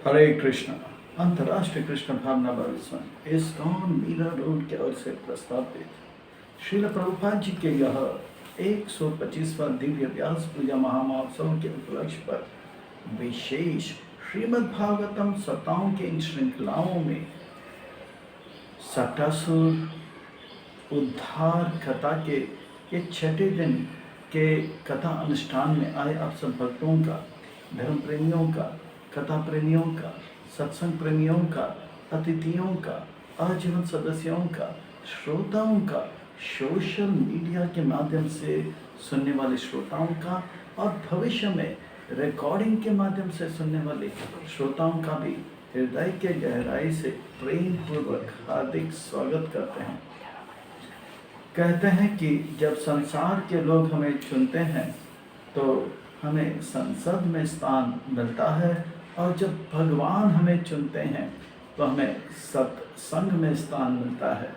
हरे कृष्ण। अंतर्राष्ट्रीय कृष्ण भावना संघ ISKCON Meera road की ओर से प्रस्तावित श्रील प्रभुपाद जी के यह 125वां दिव्य व्यास पूजा महामहोत्सव के उपलक्ष्य पर विशेष श्रीमद् भागवतम सप्ताहों की इन श्रृंखलाओं में सटासुर उद्धार कथा के ये छठे दिन के कथा अनुष्ठान में आए आप सब भक्तों का, धर्म प्रेमियों का, कथा प्रेमियों का, सत्संग प्रेमियों का, अतिथियों का, आजीवन सदस्यों का, श्रोताओं का, सोशल मीडिया के माध्यम से सुनने वाले श्रोताओं का और भविष्य में रिकॉर्डिंग के माध्यम से सुनने वाले श्रोताओं का भी हृदय के गहराई से प्रेम पूर्वक हार्दिक स्वागत करते हैं। कहते हैं कि जब संसार के लोग हमें चुनते हैं तो हमें संसद में स्थान मिलता है, और जब भगवान हमें चुनते हैं तो हमें सत्संग में स्थान मिलता है।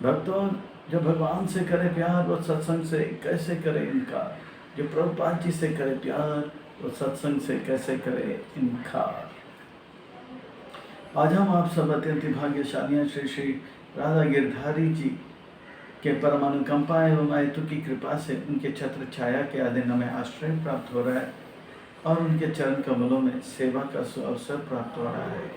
भक्तों, जो भगवान से करे प्यार वो सत्संग से कैसे करे इनकार, जो प्रभुपाद जी से करे प्यार वो सत्संग से कैसे करे इनकार। आज हम आप सब अत्यंत भाग्यशाली हैं। श्री श्री राधा गिरधारी जी के परमानुकंपा एवं आयतु की कृपा से उनके छत्र छाया के अधीन हमें आश्रय प्राप्त हो रहा है और उनके चरण कमलों में सेवा का अवसर प्राप्त हो रहा है।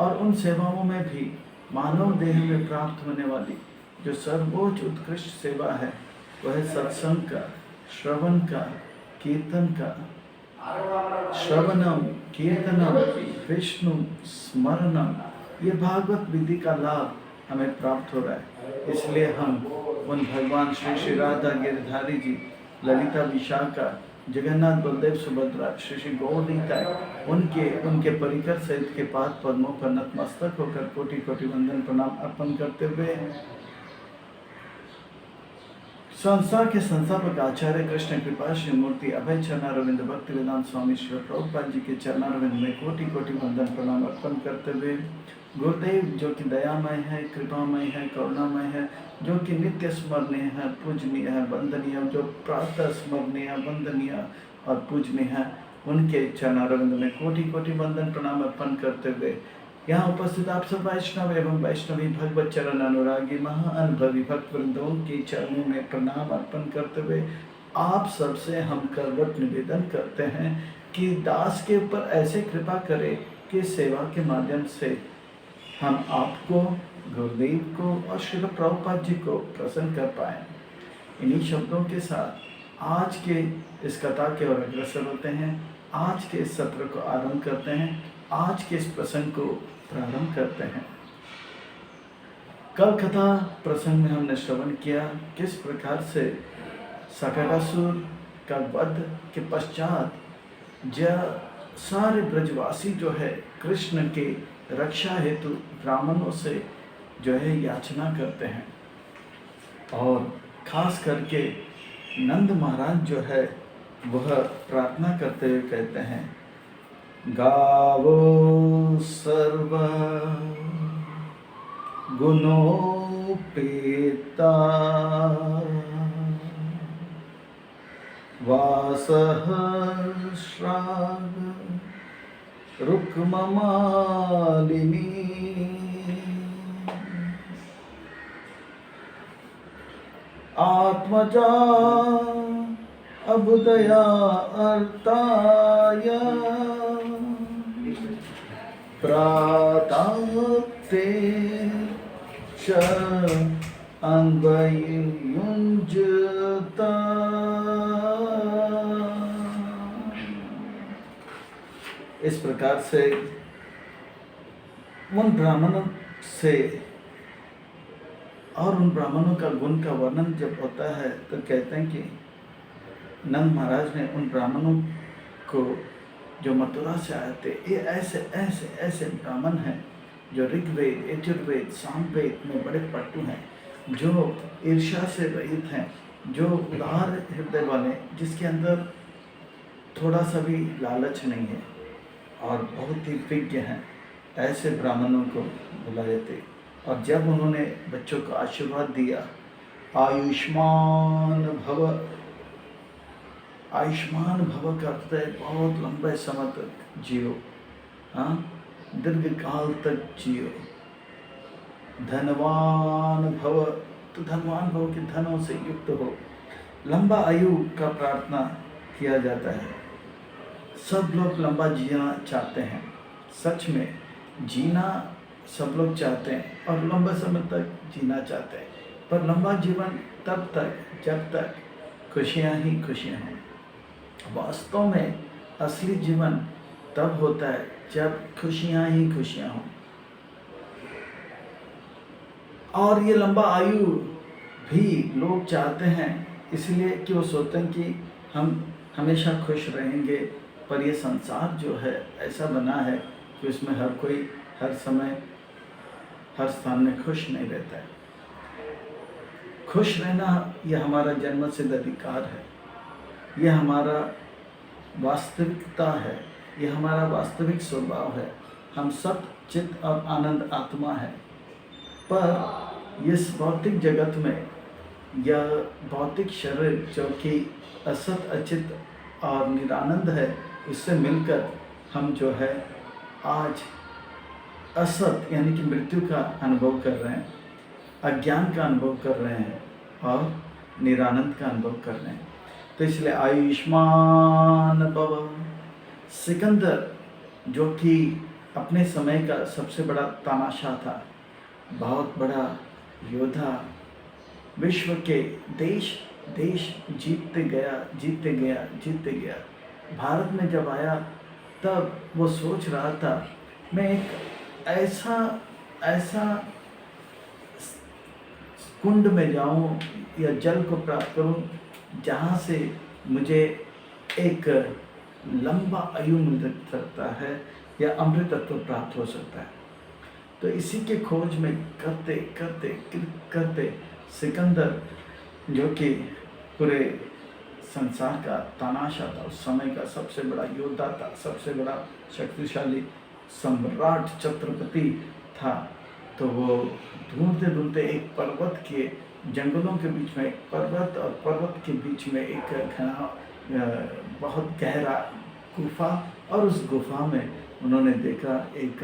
और उन सेवाओं में भी मानव देह में प्राप्त होने वाली जो सर्वोच्च उत्कृष्ट सेवा है वह सत्संग का, श्रवण का, कीर्तन का, श्रवणम कीर्तनम विष्णु स्मरणम, ये भागवत विधि का लाभ हमें प्राप्त हो रहा है। इसलिए हम उन भगवान श्री श्री राधा गिरधारी जी, ललिता विशाखा, जगन्नाथ बलदेव सुभद्रा, श्री श्री गौरीता, उनके परिकर सहित के पाद पद्मों पर नतमस्तक होकर कोटि कोटि वंदन प्रणाम अर्पण करते हुए संस्था के संस्थापक आचार्य कृष्ण कृपा श्री मूर्ति अभय चरणारविंद भक्ति वेदांत स्वामी श्री प्रभुपाद जी के चरणारविंद में कोटि कोटि वंदन प्रणाम अर्पण करते हुए गुरुदेव जो कि दयामय है, कृपामय है, करुणामय है, जो कि नित्य स्मरणीय है, पूजनीय है, वंदनीय, जो प्रातः स्मरणीय, वंदनीय और पूजनीय है, उनके चरणारविंद में कोटि कोटि वंदन प्रणाम अर्पण करते हुए यहाँ उपस्थित आप सब वैष्णव एवं वैष्णवी भगवत चरण अनुरागी महाअनुभवी भक्त वृंदों के चरणों में प्रणाम अर्पण करते हुए आप सबसे हम करवट निवेदन करते हैं कि दास के ऊपर ऐसे कृपा करें कि सेवा के माध्यम से हम आपको, गुरुदेव को और श्री प्रभुपाद जी को प्रसन्न कर पाएं। इन्हीं शब्दों के साथ आज के इस कथा की ओर अग्रसर होते हैं। आज के इस सत्र को आरंभ करते हैं। आज के इस प्रसंग को प्रारंभ करते हैं। कल कथा प्रसंग में हमने श्रवण किया किस प्रकार से सकारासुर का वध के पश्चात सारे ब्रजवासी जो है कृष्ण के रक्षा हेतु ब्राह्मणों से जो है याचना करते हैं, और खास करके नंद महाराज जो है वह प्रार्थना करते हुए कहते हैं, गावो सर्व गुणोपेता वासहस्राग रुक्ममालिनी आत्मजा अबुदया अर्ताय प्राताप्ते च अन्वयुञ्जता। इस प्रकार से उन ब्राह्मणों से और उन ब्राह्मणों का गुण का वर्णन जब होता है तो कहते हैं कि नंद महाराज ने उन ब्राह्मणों को जो मथुरा से आए थे, ये ऐसे ऐसे ऐसे ब्राह्मण हैं जो ऋग्वेद, यजुर्वेद, सामवेद में बड़े पट्टू हैं, जो ईर्ष्या से रहित हैं, जो उदार हृदय वाले, जिसके अंदर थोड़ा सा भी लालच नहीं है और बहुत ही विज्ञ हैं। ऐसे ब्राह्मणों को बुलाए थे। और जब उन्होंने बच्चों को आशीर्वाद दिया, आयुष्मान भव, आयुष्मान भव करते बहुत लंबे समय तक जियो, हाँ, दीर्घ काल तक जियो, धनवान भव, तो धनवान भव कि धनों से युक्त हो। लंबा आयु का प्रार्थना किया जाता है। सब लोग लंबा जीना चाहते हैं, सच में जीना सब लोग चाहते हैं और लंबा समय तक जीना चाहते हैं, पर लंबा जीवन तब तक जब तक खुशियाँ ही खुशियाँ हों। वास्तव में असली जीवन तब होता है जब खुशियाँ ही खुशियाँ हों। और ये लंबा आयु भी लोग चाहते हैं इसलिए कि वो सोचते हैं कि हम हमेशा खुश रहेंगे, पर ये संसार जो है ऐसा बना है कि उसमें हर कोई हर समय हर स्थान में खुश नहीं रहता है। खुश रहना यह हमारा जन्मसिद्ध अधिकार है, यह हमारा वास्तविकता है, यह हमारा वास्तविक स्वभाव है। हम सब चित्त और आनंद आत्मा है, पर इस भौतिक जगत में यह भौतिक शरीर जो कि असत अचित और निरानंद है, उससे मिलकर हम जो है आज असत यानी कि मृत्यु का अनुभव कर रहे हैं, अज्ञान का अनुभव कर रहे हैं और निरानंद का अनुभव कर रहे हैं। तो इसलिए आयुष्मान भव। सिकंदर जो कि अपने समय का सबसे बड़ा तानाशाह था, बहुत बड़ा योद्धा, विश्व के देश देश जीतते गया। भारत में जब आया तब वो सोच रहा था मैं एक ऐसा कुंड में जाऊं या जल को प्राप्त करूं जहां से मुझे एक लंबा आयु मिल सकता है या अमृत तत्व प्राप्त हो सकता है। तो इसी के खोज में करते सिकंदर जो कि पूरे संसार का तानाशाह था, उस समय का सबसे बड़ा योद्धा था, सबसे बड़ा शक्तिशाली सम्राट छत्रपति था, तो वो ढूंढते एक पर्वत के जंगलों के बीच में एक पर्वत और पर्वत के बीच में एक घना बहुत गहरा गुफा, और उस गुफा में उन्होंने देखा एक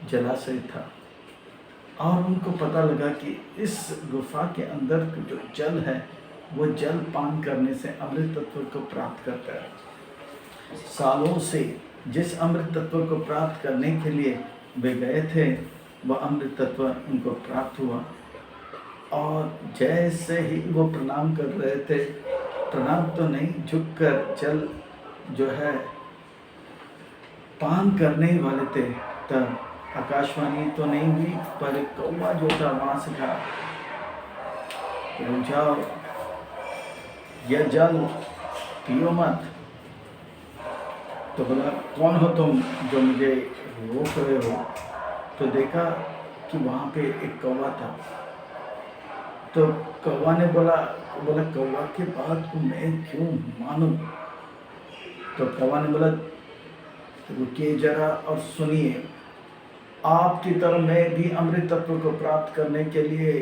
जलाशय था और उनको पता लगा कि इस गुफा के अंदर जो जल है वो जल पान करने से अमृत तत्व को प्राप्त करता है। सालों से जिस अमृत तत्व को प्राप्त करने के लिए वे गए थे वह अमृत तत्व उनको प्राप्त हुआ, और जैसे ही वो प्रणाम कर रहे थे, प्रणाम तो नहीं, झुककर जल जो है पान करने वाले थे, तब आकाशवाणी तो नहीं हुई पर एक कौवा जो था वहां से कहा, जाओ यह जल पियो मत। तो बोला कौन हो तुम जो मुझे रोक रहे हो? तो देखा कि वहाँ पे एक कौवा था। तो कौवा ने बोला कौवा के बात को मैं क्यों मानूं? तो कौवा ने बोला रुकिए जरा और सुनिए, आपकी तरह मैं भी अमृत तत्व को प्राप्त करने के लिए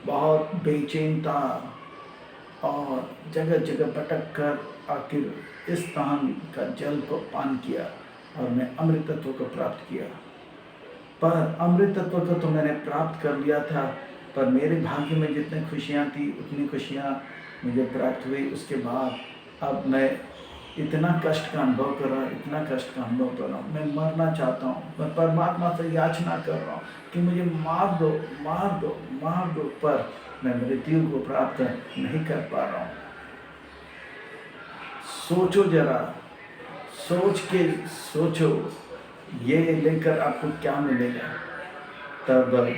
बहुत बेचैन था और जगह जगह भटक कर आखिर इस स्थान का जल को पान किया और मैं अमृत तत्व को प्राप्त किया। पर अमृत तत्व को तो मैंने प्राप्त कर लिया था, पर मेरे भाग्य में जितनी खुशियाँ थी उतनी खुशियाँ मुझे प्राप्त हुई। उसके बाद अब मैं इतना कष्ट का अनुभव कर रहा हूँ, इतना कष्ट का अनुभव कर रहा हूँ, मैं मरना चाहता हूँ। मैं परमात्मा से याचना कर रहा हूँ कि मुझे मार दो, पर मैं मृत्यु को प्राप्त नहीं कर पा रहा हूँ। सोचो जरा, सोचो ये लेकर आपको क्या मिलेगा। तब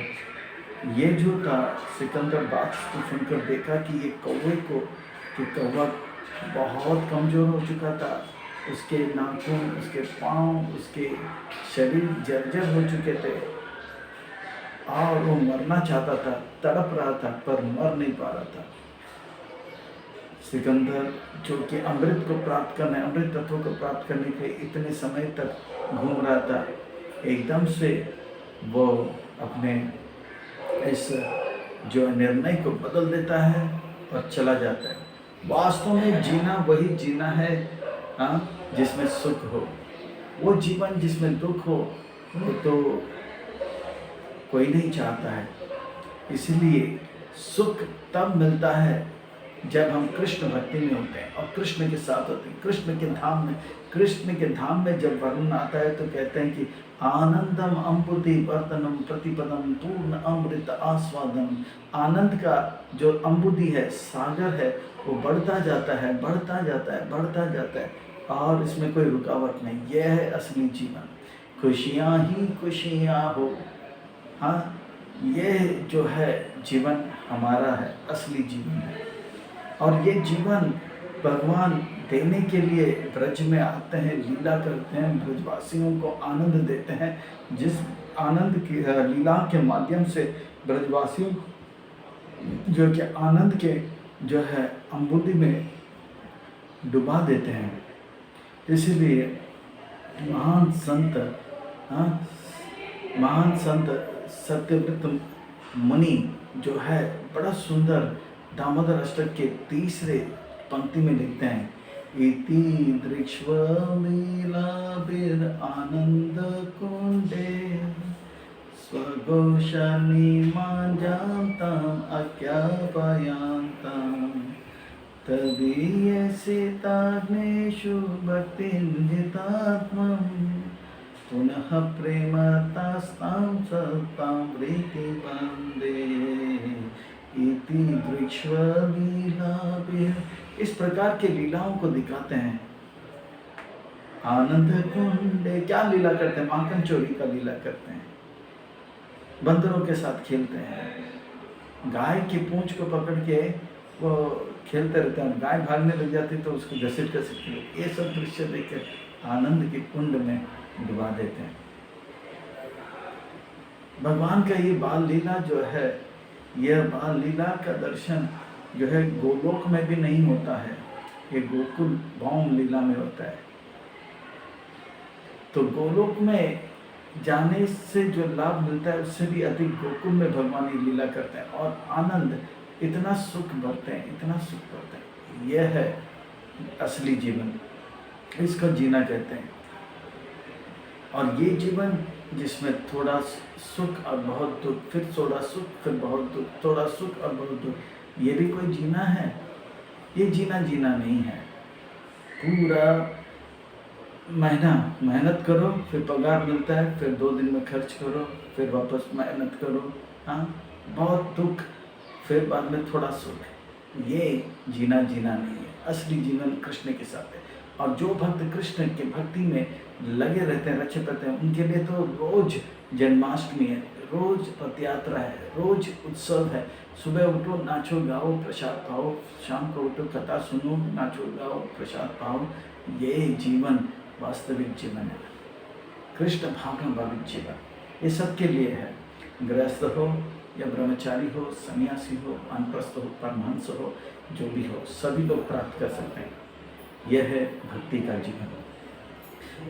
ये जो था सिकंदर बात को सुनकर देखा कि ये कौवा बहुत कमज़ोर हो चुका था, उसके नाखून, उसके पाँव, उसके शरीर जर्जर हो चुके थे और वो मरना चाहता था, तड़प रहा था पर मर नहीं पा रहा था। सिकंदर जो कि अमृत को प्राप्त करने, अमृत तत्व को प्राप्त करने के लिए इतने समय तक घूम रहा था, एकदम से वो अपने इस जो निर्णय को बदल देता है और चला जाता है। वास्तव में जीना वही जीना है जिसमें सुख हो, वो जीवन जिसमें दुख हो वो तो कोई नहीं चाहता है। इसलिए सुख तब मिलता है जब हम कृष्ण भक्ति में होते हैं और कृष्ण के साथ होते हैं, कृष्ण के धाम में जब वर्णन आता है तो कहते हैं कि आनंदम अम्बुति वर्तनम प्रतिपदम पूर्ण अमृत आस्वादन। आनंद का जो अम्बुति है, सागर है, वो बढ़ता जाता है, बढ़ता जाता है, बढ़ता जाता है और इसमें कोई रुकावट नहीं। यह है असली जीवन, खुशियाँ ही खुशियाँ हो। हाँ, ये जो है जीवन हमारा है, असली जीवन है। और ये जीवन भगवान देने के लिए ब्रज में आते हैं, लीला करते हैं, ब्रजवासियों को आनंद देते हैं। जिस आनंद की लीला के माध्यम से ब्रजवासियों को जो कि आनंद के जो है अम्बुदि में डुबा देते हैं। इसलिए महान संत सत्यव्रत मुनि जो है बड़ा सुंदर दामोदर अष्टक के तीसरे पंक्ति में लिखते हैं, इति दृक्ष्वलीलाभिर आनंद कुंडे स्वघोषानि मांजाताम अज्ञापयांताम तदीयसिताग्नेषु भक्तिर्जितात्मं पुनः प्रेमतास्तां सतां प्रीति वन्दे इति दृक्ष्वलीलाभिः। इस प्रकार के लीलाओं को दिखाते हैं। आनंद कुंडे क्या लीला करते हैं? माखन चोरी का लीला करते हैं, बंदरों के साथ खेलते हैं, गाय की पूंछ को पकड़ के वो खेलते रहते हैं, गाय भागने लग जाती तो उसको घसीट कर सकते हैं। ये सब दृश्य देखकर आनंद के कुंड में डुबा देते हैं। भगवान का ये बाल लीला जो है, यह बाल लीला का दर्शन जो है गोलोक में भी नहीं होता है, ये गोकुल भौम लीला में होता है। तो गोलोक में जाने से जो लाभ मिलता है उससे भी अधिक गोकुल में भगवान ये लीला करते हैं और आनंद इतना सुख भरते हैं, इतना सुख भरते हैं। यह है असली जीवन, इसको जीना कहते हैं। और ये जीवन जिसमें थोड़ा सुख और बहुत दुख, फिर थोड़ा सुख, फिर बहुत दुख, थोड़ा सुख और बहुत दुख, ये भी कोई जीना है? ये जीना नहीं है। पूरा महीना मेहनत करो, फिर पगार मिलता है, फिर 2 दिन में खर्च करो, फिर वापस मेहनत करो, हाँ, बहुत दुख, फिर बाद में थोड़ा सुख। ये जीना नहीं है। असली जीवन कृष्ण के साथ है। और जो भक्त कृष्ण के भक्ति में लगे रहते हैं, रचे रहते हैं, उनके लिए तो रोज जन्माष्टमी है, रोज रथ यात्रा है, रोज उत्सव है। सुबह उठो, नाचो गाओ, प्रसाद पाओ, शाम को उठो, कथा सुनो, नाचो गाओ, प्रसाद पाओ। ये जीवन वास्तविक जीवन है, कृष्ण भावना भावित जीवन। ये सबके लिए है, गृहस्थ हो या ब्रह्मचारी हो, सन्यासी हो, वानप्रस्थ हो, परमहंस हो, जो भी हो, सभी लोग प्राप्त कर सकते हैं। यह है भक्ति का जीवन।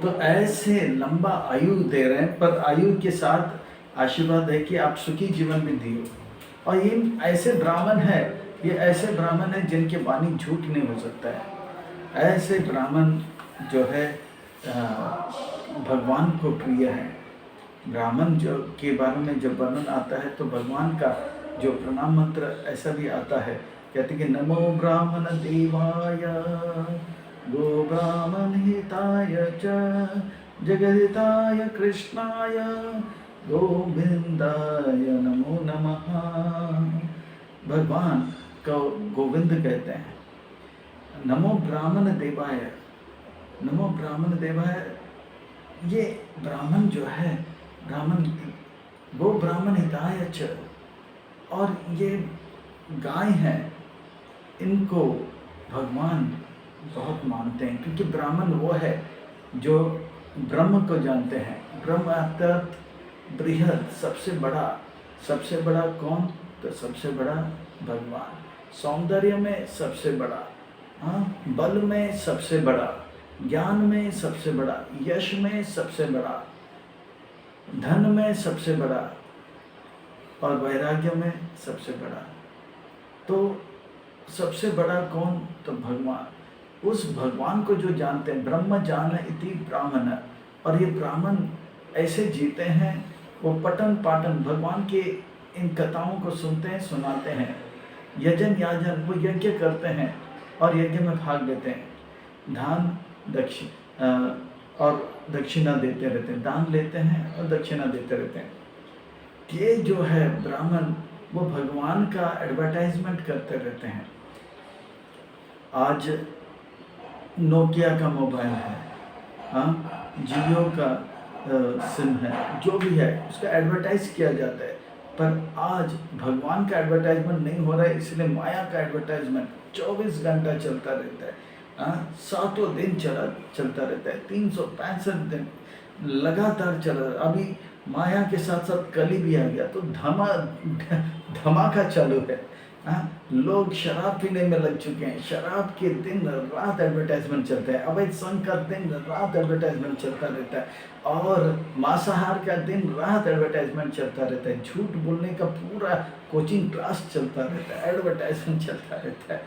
तो ऐसे लंबा आयु दे रहे हैं, पर आयु के साथ आशीर्वाद है कि आप सुखी जीवन भी दियो। और ये ऐसे ब्राह्मण है, ये ऐसे ब्राह्मण है जिनके वाणी झूठ नहीं हो सकता है। ऐसे ब्राह्मण जो है भगवान को प्रिय है। ब्राह्मण जो के बारे में जब वर्णन आता है तो भगवान का जो प्रणाम मंत्र ऐसा भी आता है, कहते कि नमो ब्राह्मण देवाय गो ब्राह्मण हिताय च जगदिताय कृष्णाय गोविंदाय नमो नमः। भगवान को गोविंद कहते हैं। नमो ब्राह्मण देवाय, नमो ब्राह्मण देवाय, ये ब्राह्मण जो है, ब्राह्मण वो ब्राह्मण हिताय च, और ये गाय हैं, इनको भगवान बहुत मानते हैं, क्योंकि ब्राह्मण वो है जो ब्रह्म को जानते हैं। ब्रह्म अर्थात बृहद, सबसे बड़ा कौन? तो सबसे बड़ा भगवान। सौंदर्य में सबसे बड़ा, हाँ, बल में सबसे बड़ा, ज्ञान में सबसे बड़ा, यश में सबसे बड़ा, धन में सबसे बड़ा, और वैराग्य में सबसे बड़ा। तो सबसे बड़ा कौन? तो भगवान। उस भगवान को जो जानते हैं, ब्रह्म जान इति ब्राह्मण, और ये ब्राह्मण ऐसे जीते हैं, वो पठन पाठन भगवान के इन कथाओं को सुनते हैं, सुनाते हैं, यजन याजन वो यज्ञ करते हैं और यज्ञ में भाग लेते हैं, दान और दक्षिणा देते रहते हैं, दान लेते हैं और दक्षिणा देते रहते हैं। ये जो है ब्राह्मण वो भगवान का एडवर्टाइजमेंट करते रहते हैं। आज नोकिया का मोबाइल है, हाँ, जियो का सिम है, जो भी है उसका एडवर्टाइज किया जाता है। पर आज भगवान का एडवर्टाइजमेंट नहीं हो रहा है, इसलिए माया का एडवर्टाइजमेंट 24 घंटा चलता रहता है। हाँ, 7 दिन चलता रहता है, 365 दिन लगातार चल रहा है। अभी माया के साथ साथ कली भी आ गया, तो धमाका चालू है। हाँ, लोग शराब पीने में लग चुके हैं, शराब के दिन रात एडवर्टाइजमेंट चलता है, अवैध संघ का दिन रात एडवर्टाइजमेंट चलता रहता है, और मांसाहार का दिन रात एडवर्टाइजमेंट चलता रहता है, झूठ बोलने का पूरा कोचिंग क्लास चलता रहता है, एडवर्टाइजमेंट चलता रहता है।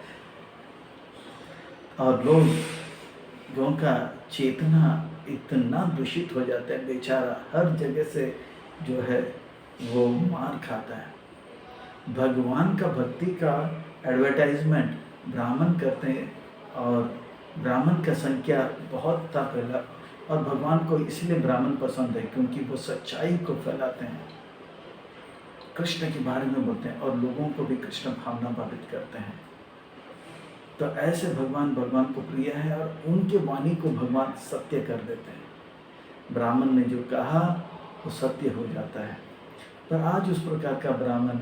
और लोगों का चेतना इतना दूषित हो जाता है, बेचारा हर जगह से जो है वो मार खाता है। भगवान का भक्ति का एडवर्टाइजमेंट ब्राह्मण करते हैं, और ब्राह्मण का संख्या बहुत था पहला, और भगवान को इसलिए ब्राह्मण पसंद है क्योंकि वो सच्चाई को फैलाते हैं, कृष्ण के बारे में बोलते हैं और लोगों को भी कृष्ण भावना भावित करते हैं। तो ऐसे भगवान को प्रिय है, और उनके वाणी को भगवान सत्य कर देते हैं। ब्राह्मण ने जो कहा वो सत्य हो जाता है। पर आज उस प्रकार का ब्राह्मण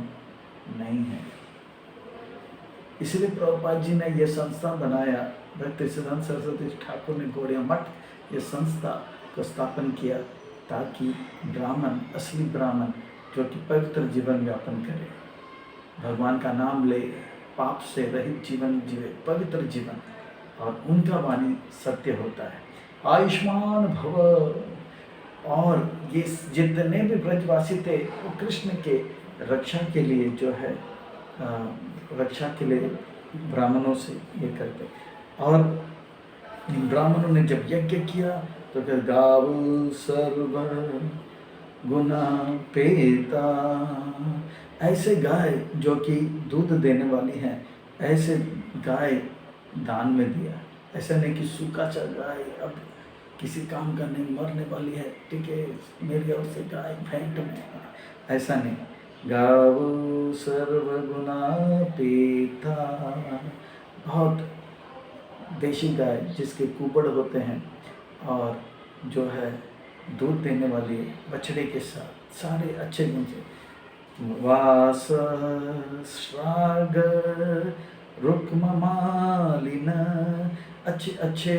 नहीं है, इसलिए प्रभुपाद जी ने यह संस्था बनाया, भक्ति सिद्धांत सरस्वती ठाकुर ने गौड़िया मठ ये संस्था को स्थापन किया, ताकि ब्राह्मण, असली ब्राह्मण जो कि पवित्र जीवन यापन करे, भगवान का नाम ले, पाप से रहित जीवन जीवे, पवित्र जीवन, और उनका वाणी सत्य होता है। आयुष्मान भव। और ये जितने भी ब्रजवासी थे वो कृष्ण के रक्षा के लिए जो है रक्षा के लिए ब्राह्मणों से ये करते। और ब्राह्मणों ने जब यज्ञ किया तो फिर गाव सर्व गुना पेता, ऐसे गाय जो कि दूध देने वाली हैं, ऐसे गाय दान में दिया। ऐसा नहीं कि सूखा चा गाय अब किसी काम का नहीं, मरने वाली है, ठीक है, मेरी ओर से गाय भेंट में, ऐसा नहीं। गाव सर्वगुणा पीता, बहुत देशी गाय जिसके कुबड़ होते हैं और जो है दूध देने वाली बछड़े के साथ सारे अच्छे गुण से, वास श्राग रुक्म मालिन, अच्छे अच्छे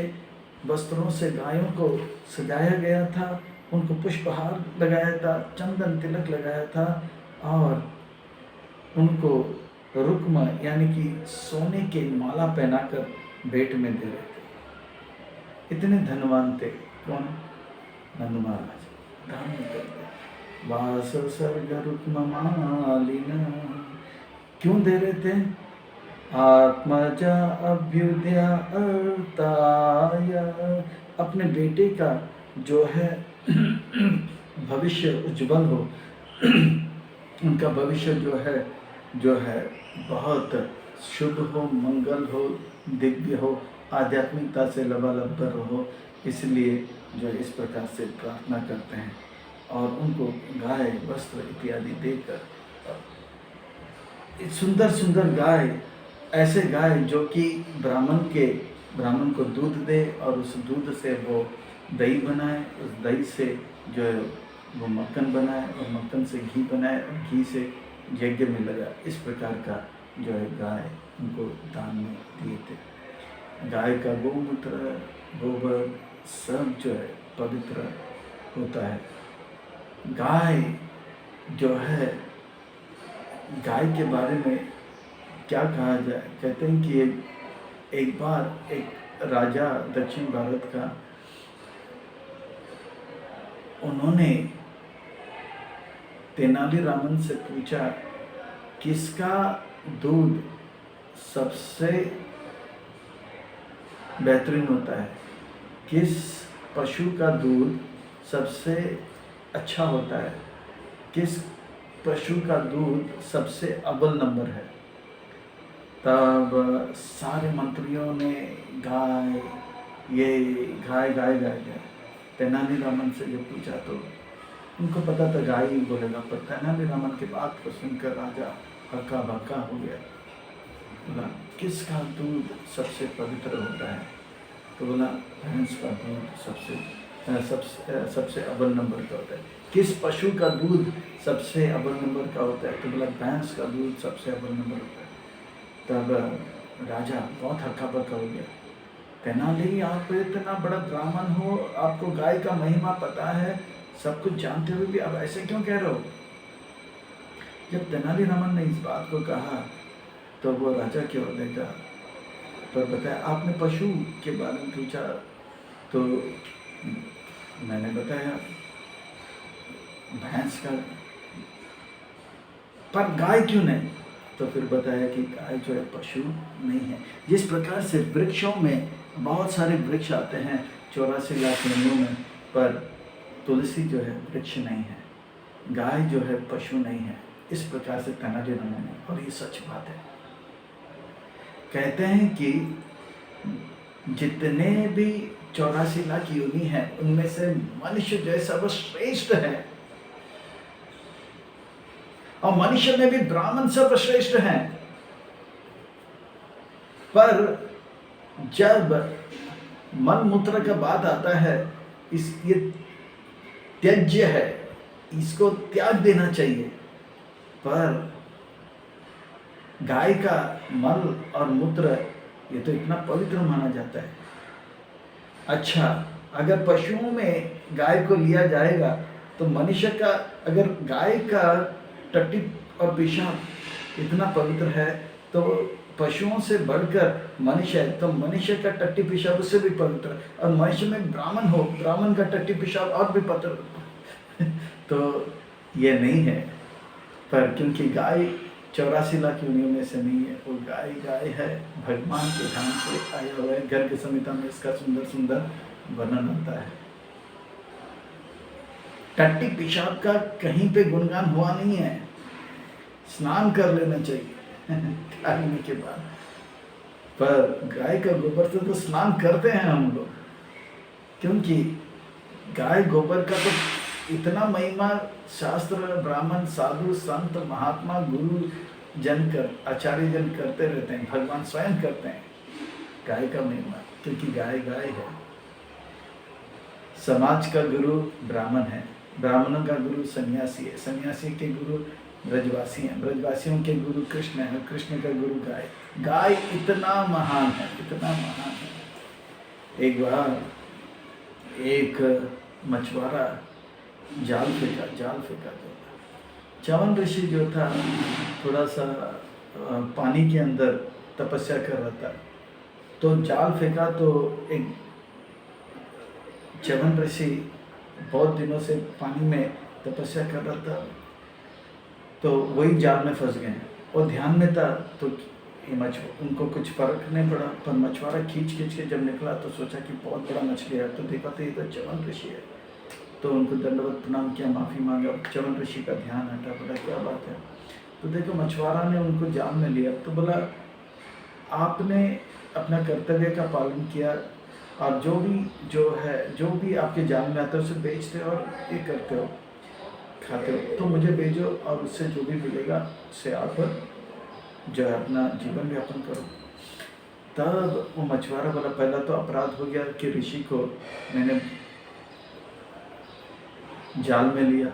वस्त्रों से गायों को सजाया गया था, उनको पुष्पहार लगाया था, चंदन तिलक लगाया था, और उनको रुक्म यानी कि सोने के माला पहनाकर भेंट में दे रहे थे। इतने धनवान थे। कौन? नंद महाराज दान करते। वास सर्ग रुक्म मालिन, क्यों दे रहे थे? आत्मजा अभ्युदया अर्ताय, अपने बेटे का जो है भविष्य उज्जवल हो, उनका भविष्य जो है बहुत शुभ हो, मंगल हो, दिव्य हो, आध्यात्मिकता से लबालब हो, इसलिए जो इस प्रकार से प्रार्थना करते हैं और उनको गाय वस्त्र इत्यादि देकर, सुंदर सुंदर गाय, ऐसे गाय जो कि ब्राह्मण को दूध दे और उस दूध से वो दही बनाए, उस दही से जो है वो मक्खन बनाए और मक्खन से घी बनाए और घी से यज्ञ में लगा। इस प्रकार का जो है गाय उनको दान में दिए थे। गाय का गोमूत्र, गोबर सब जो है पवित्र होता है। गाय जो है, गाय के बारे में क्या कहा जाए, कहते हैं कि एक बार एक राजा दक्षिण भारत का, उन्होंने तेनालीरामन से पूछा किसका दूध सबसे बेहतरीन होता है, किस पशु का दूध सबसे अच्छा होता है, किस पशु का दूध सबसे अव्वल नंबर है। तब सारे मंत्रियों ने गाय ये गाय गाय गाय गाय तेनालीरामन से जब पूछा तो उनको पता था गाय ही बोलेगा, पर तेनालीरामन की बात को सुनकर राजा हक्का बक्का हो गया। बोला किसका दूध सबसे पवित्र होता है? तो बोला भैंस का दूध सबसे अव्वल नंबर का होता है। किस पशु का दूध सबसे अव्वल नंबर का होता है? तो बोला भैंस का दूध सबसे अव्वल नंबर होता है। तब राजा बहुत हक्का बक्का हो गया। तेनाली, आप इतना बड़ा ब्राह्मण हो, आपको गाय का महिमा पता है, सब कुछ जानते हुए भी आप ऐसे क्यों कह रहे हो? जब तेनालीरामन ने इस बात को कहा तो वो राजा की ओर देखा, तो बताया आपने पशु के बारे में पूछा, तो मैंने बताया भैंस का, पर गाय क्यों नहीं? तो फिर बताया कि गाय जो है पशु नहीं है। जिस प्रकार से वृक्षों में बहुत सारे वृक्ष आते हैं 84 लाख योनियों में, पर तुलसी जो है वृक्ष नहीं है, गाय जो है पशु नहीं है। इस प्रकार से तेनालीरामन ने, और ये सच बात है, कहते हैं कि जितने भी 84 लाख योनि हैं उनमें से मनुष्य जो है सर्वश्रेष्ठ है, और मनुष्य में भी ब्राह्मण सर्वश्रेष्ठ हैं। पर जब मन मूत्र का बात आता है, ये त्याज्य है, इसको त्याग देना चाहिए। पर गाय का मल और मूत्र ये तो इतना पवित्र माना जाता है। अच्छा, अगर पशुओं में गाय को लिया जाएगा तो मनुष्य का, अगर गाय का टट्टी और पेशाब इतना पवित्र है तो पशुओं से बढ़कर मनुष्य है, तो मनुष्य का टट्टी पेशाब उससे भी पवित्र, और मनुष्य में ब्राह्मण हो, ब्राह्मण का टट्टी पेशाब और भी पवित्र तो ये नहीं है। पर क्योंकि गाय 84 लाख योनियों में से नहीं है, वो गाय गाय है, भगवान के धाम से आया हुआ है। गर्ग संहिता में इसका सुंदर सुंदर वर्णन होता है। टट्टी पेशाब का कहीं पे गुणगान हुआ नहीं है, स्नान कर लेना चाहिए खाने के बाद। पर गाय का गोबर से तो स्नान करते हैं हम लोग, क्योंकि गाय गोबर का तो इतना महिमा शास्त्र, ब्राह्मण, साधु, संत, महात्मा, गुरु जन कर, आचार्य जन करते रहते हैं, भगवान स्वयं करते हैं गाय का महिमा, क्योंकि गाय गाय है। समाज का गुरु ब्राह्मण है, ब्राह्मणों का गुरु सन्यासी है, सन्यासी के गुरु ब्रजवासी हैं, ब्रजवासियों के गुरु कृष्ण है, कृष्ण का गुरु गाय। गाय इतना महान है, इतना महान है। एक बार एक मछुआरा जाल फेंका तो च्यवन ऋषि जो था थोड़ा सा पानी के अंदर तपस्या कर रहा था, तो जाल फेंका तो एक च्यवन ऋषि बहुत दिनों से पानी में तपस्या कर रहा था, तो वही जाल में फंस गए और ध्यान में था। तो उनको कुछ फर्क नहीं पड़ा, पर मछुआरा खींच के जब निकला तो सोचा कि बहुत बड़ा मछली है, तो देखा तो ये तो च्यवन ऋषि है। तो उनको दंडवत प्रणाम किया, माफ़ी मांगा, च्यवन ऋषि का ध्यान हटा, बोला क्या बात है? तो देखो मछुआरा ने उनको जाल में लिया, तो बोला आपने अपना कर्तव्य का पालन किया, और जो भी आपके जाल में आता है उसे बेचते हो और ये करते हो, खाते हो, तो मुझे भेजो और उससे जो भी मिलेगा उससे आप जो है अपना जीवन यापन करो। तब वो मछुआरा बोला पहला तो अपराध हो गया कि ऋषि को मैंने जाल में लिया,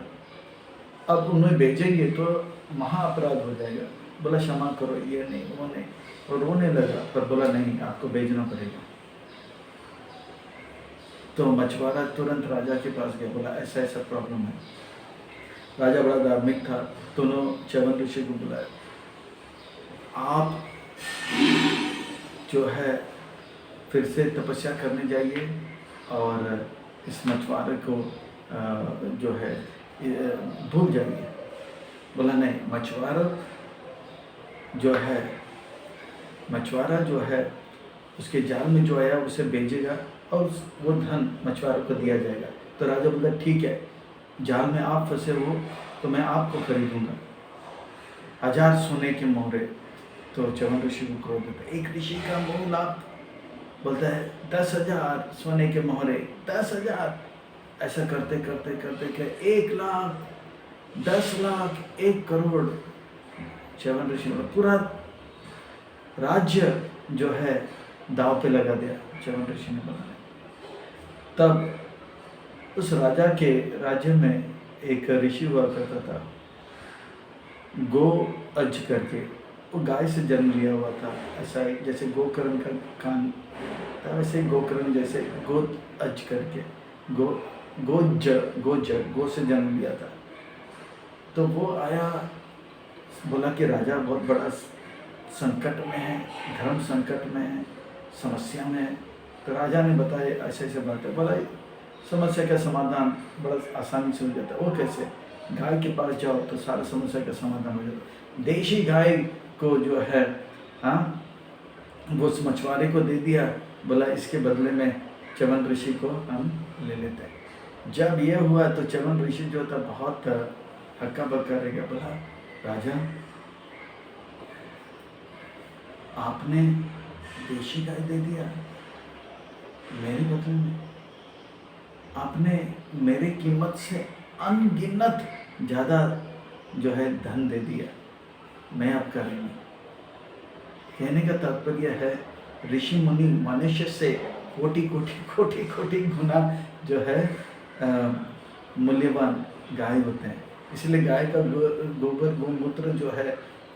अब उन्हें बेचेंगे तो महा अपराध हो जाएगा। बोला क्षमा करो, ये नहीं वो नहीं, और रोने लगा, पर बोला नहीं आपको बेचना पड़ेगा। तो मछुआरा तुरंत राजा के पास गया, बोला ऐसा ऐसा प्रॉब्लम है। राजा बड़ा धार्मिक था, दोनों च्यवन ऋषि को बुलाया, आप जो है फिर से तपस्या करने जाइए और इस मछुआरे को जो है भूल जाइए। बोला नहीं, मछुआरा जो है उसके जाल में जो आया उसे बेचेगा और वो धन मछुआरे को दिया जाएगा। तो राजा बोला ठीक है, जाल में आप फंसे हो तो मैं आपको खरीदूंगा, 1000 सोने के मोहरे। तो च्यवन ऋषि को क्रोध होता है, एक ऋषि का मुंह लाभ, बोलता है 10,000 सोने के मोहरे, 10,000। ऐसा करते करते करते के 1 लाख, 10 लाख, 1 करोड़। च्यवन ऋषि ने पूरा राज्य जो है दाव पे लगा दिया। च्यवन ऋषि ने बोला। तब उस राजा के राज्य में एक ऋषि हुआ करता था, गो अज करके। वो गाय से जन्म लिया हुआ था, ऐसा जैसे गोकर्ण का कान था वैसे गोकर्ण, जैसे गो अज करके गो से जन्म लिया था। तो वो आया, बोला कि राजा बहुत बड़ा संकट में है, धर्म संकट में है, समस्या में है। तो राजा ने बताया ऐसे ऐसे बात है। बोला समस्या का समाधान बड़ा आसानी से हो जाता है। वो कैसे? गाय के पास जाओ तो सारा समस्या का समाधान हो जाता है। देशी गाय को जो है वो उस मछुआरे को दे दिया, बोला इसके बदले में च्यवन ऋषि को हम ले लेते हैं। जब ये हुआ तो च्यवन ऋषि जो था बहुत हक्का बक्का रह गया। बोला राजा, आपने देशी गाय दे दिया मेरे बदले में, आपने मेरी कीमत से अनगिनत ज़्यादा जो है धन दे दिया, मैं आपका ऋणी। कहने का तात्पर्य है ऋषि मुनि मनुष्य से कोटि कोटि कोटि कोटि गुना जो है मूल्यवान गाय होते हैं। इसलिए गाय का गोबर गोमूत्र जो है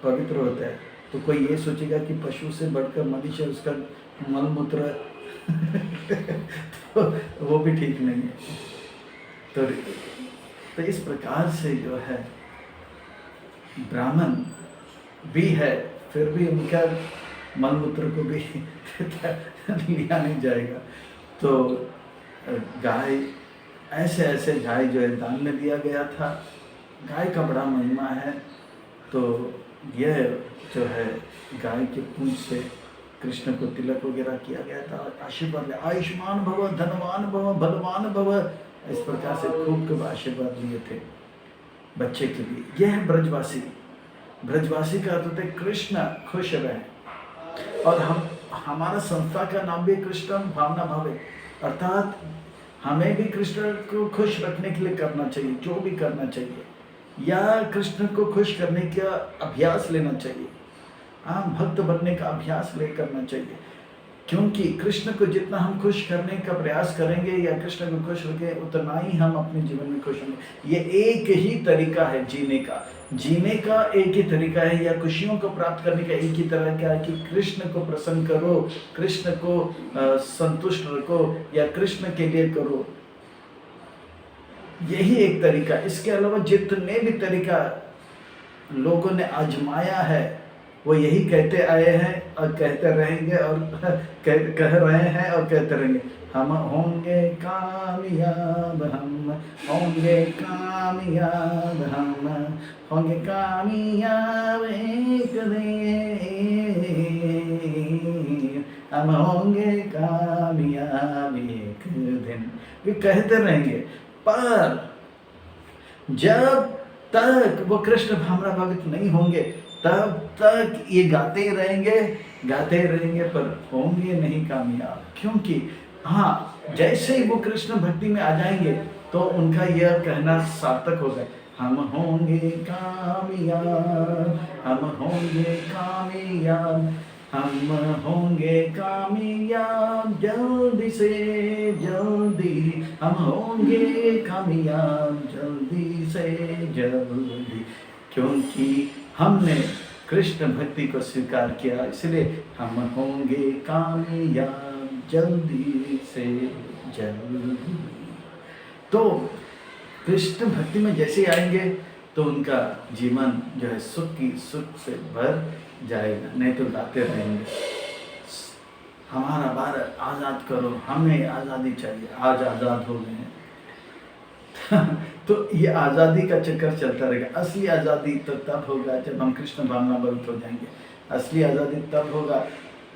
पवित्र होता है। तो कोई ये सोचेगा कि पशु से बढ़कर मनुष्य उसका मलमूत्र तो वो भी ठीक नहीं है। तो इस प्रकार से जो है ब्राह्मण भी है, फिर भी उनका मलमूत्र को भी लिया नहीं जाएगा। तो गाय ऐसे ऐसे गाय जो है दान में दिया गया था। गाय का बड़ा महिमा है। तो यह जो है गाय के पूंछ से कृष्ण को तिलक वगैरह किया गया था। आशीर्वाद, आयुष्मान भव, धनवान भव, बलवान भव, इस प्रकार से खूब आशीर्वाद लिए थे बच्चे के लिए। यह है ब्रजवासी। ब्रजवासी का अर्थ होता है कृष्ण खुश रहे। और हमारा संस्था का नाम भी कृष्ण भावना भावे, अर्थात हमें भी कृष्ण को खुश रखने के लिए करना चाहिए, जो भी करना चाहिए, या कृष्ण को खुश करने का अभ्यास लेना चाहिए। भक्त बनने का अभ्यास करना चाहिए, क्योंकि कृष्ण को जितना हम खुश करने का प्रयास करेंगे या कृष्ण को खुश रखेंगे, उतना ही हम अपने जीवन में खुश होंगे। ये एक ही तरीका है जीने का। जीने का एक ही तरीका है, या खुशियों को प्राप्त करने का एक ही तरीका है कि कृष्ण को प्रसन्न करो, कृष्ण को संतुष्ट रखो, या कृष्ण के लिए करो। यही एक तरीका। इसके अलावा जितने भी तरीका लोगों ने आजमाया है वो यही कहते आए हैं और कहते रहेंगे, और कह रहे हैं और कहते रहेंगे, हम होंगे कामयाब, हम होंगे कामयाब, हम होंगे कामयाब एक दिन, हम होंगे कामयाब एक दिन। वे कहते रहेंगे, पर जब तक वो कृष्ण भावना भक्त नहीं होंगे तब तक ये गाते ही रहेंगे, पर होंगे नहीं कामयाब। क्योंकि जैसे ही वो कृष्ण भक्ति में आ जाएंगे तो उनका यह कहना सार्थक होगा, हम होंगे कामयाब, हम होंगे कामयाब, हम होंगे कामयाब, जल्दी से जल्दी, हम होंगे कामयाब जल्दी से जल्दी। क्योंकि हमने कृष्ण भक्ति को स्वीकार किया, इसलिए हम होंगे कामयाब जल्दी से जल्दी। तो कृष्ण भक्ति में जैसे आएंगे तो उनका जीवन जो है सुख से भर जाएगा। नहीं तो गाते रहेंगे, हमारा भारत आज़ाद करो, हमें आज़ादी चाहिए, आज आज़ाद हो गए हैं। तो ये आज़ादी का चक्कर चलता रहेगा। असली आज़ादी तो तब होगा जब हम कृष्ण भावनाभक्त हो जाएंगे। असली आज़ादी तब होगा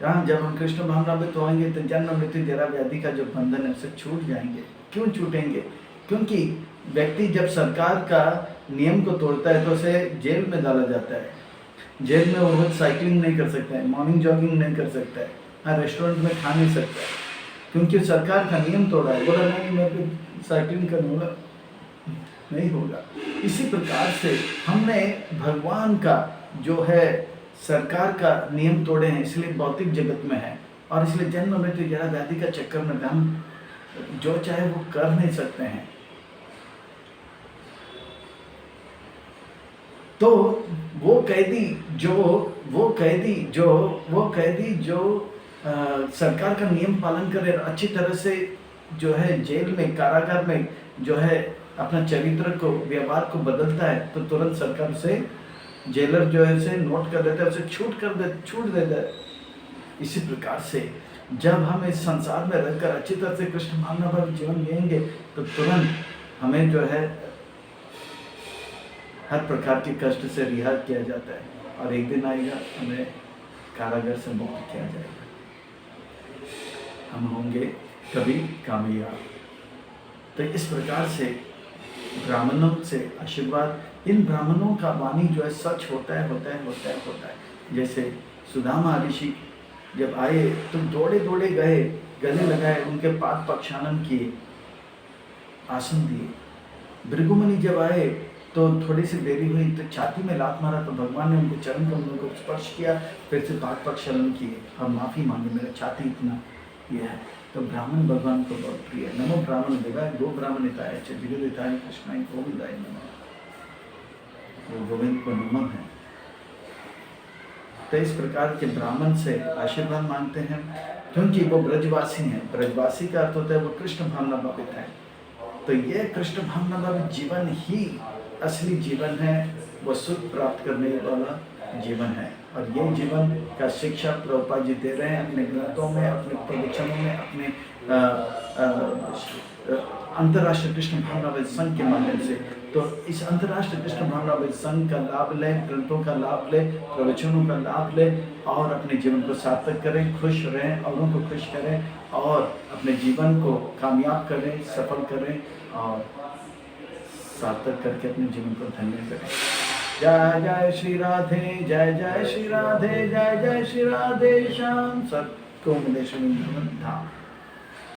जब हम कृष्ण भावनाभक्त होंगे, तो जन्म मृत्यु जरा व्याधि का जो बंधन है उससे छूट जाएंगे। क्यों छूटेंगे? क्योंकि व्यक्ति जब सरकार का नियम को तोड़ता है तो उसे जेल में डाला जाता है। जेल में वो रोज साइकिलिंग नहीं कर सकता है, मॉर्निंग जॉगिंग नहीं कर सकता है, हाँ रेस्टोरेंट में खा नहीं सकता है, क्योंकि सरकार का नियम तोड़ा है। बोला नहीं मैं तो साइकिलिंग करूँगा, नहीं होगा। इसी प्रकार से हमने भगवान का जो है सरकार का नियम तोड़े हैं, इसलिए भौतिक जगत में है, और इसलिए जन्म मृत्यु जरा व्याधि का चक्कर में हम जो चाहे वो कर नहीं सकते हैं। तो वो कैदी जो सरकार का नियम पालन करे, अच्छी तरह से जो है जेल में, कारागार में जो है अपना चरित्र को, व्यवहार को बदलता है, तो तुरंत सरकार से जेलर जो है उसे नोट कर देता है, उसे छूट देता है। इसी प्रकार से जब हम इस संसार में रहकर अच्छी तरह से कृष्ण भावनाभावी जीवन जिएंगे तो तुरंत हमें जो है हर प्रकार के कष्ट से रिहा किया जाता है, और एक दिन आएगा हमें कारागार से मुक्त किया जाएगा। हम होंगे कभी कामयाब। तो इस प्रकार से ब्राह्मणों से आशीर्वाद, इन ब्राह्मणों का वाणी जो है सच होता है। जैसे सुदामा ऋषि जब आए तो दौड़े गए, गले लगाए, उनके पाद प्रक्षालन किए, आसन दिए। भृगुमुनि जब आए तो थोड़ी सी देरी हुई तो छाती में लात मारा, तो भगवान ने उनके चरण कमलों को स्पर्श किया, फिर से पाद प्रक्षालन किए और माफ़ी मांगी, मेरा छाती इतना यह है। तो ब्राह्मण भगवान को बहुत प्रिय है। नमो ब्राह्मण देवाय गो ब्राह्मणिताय च जगद्धिताय कृष्णाय गोविंदाय नमः। वो गोविंद को नमन है। तो इस प्रकार के ब्राह्मण से आशीर्वाद मांगते हैं, क्योंकि वो ब्रजवासी हैं। ब्रजवासी का अर्थ होता है वो कृष्ण भावना भावित है। तो ये कृष्ण भावना भावित जीवन ही असली जीवन है, वो सुख प्राप्त करने वाला जीवन है। और ये जीवन का शिक्षा प्रभुपाद जी दे रहे हैं अपने ग्रंथों में, अपने प्रवचनों में, अपने अंतर्राष्ट्रीय कृष्ण भावनावादी संघ के माध्यम से। तो इस अंतर्राष्ट्रीय कृष्ण भावनावादी संघ का लाभ लें, ग्रंथों का लाभ लें, प्रवचनों का लाभ लें, और अपने जीवन को सार्थक करें, खुश रहें, औरों को खुश करें, और अपने जीवन को कामयाब करें, सफल करें, और सार्थक करके अपने जीवन को धन्य करें। जय जय श्री राधे, जय जय श्री राधे, जय जय श्री राधे श्याम सत को मिले धाम।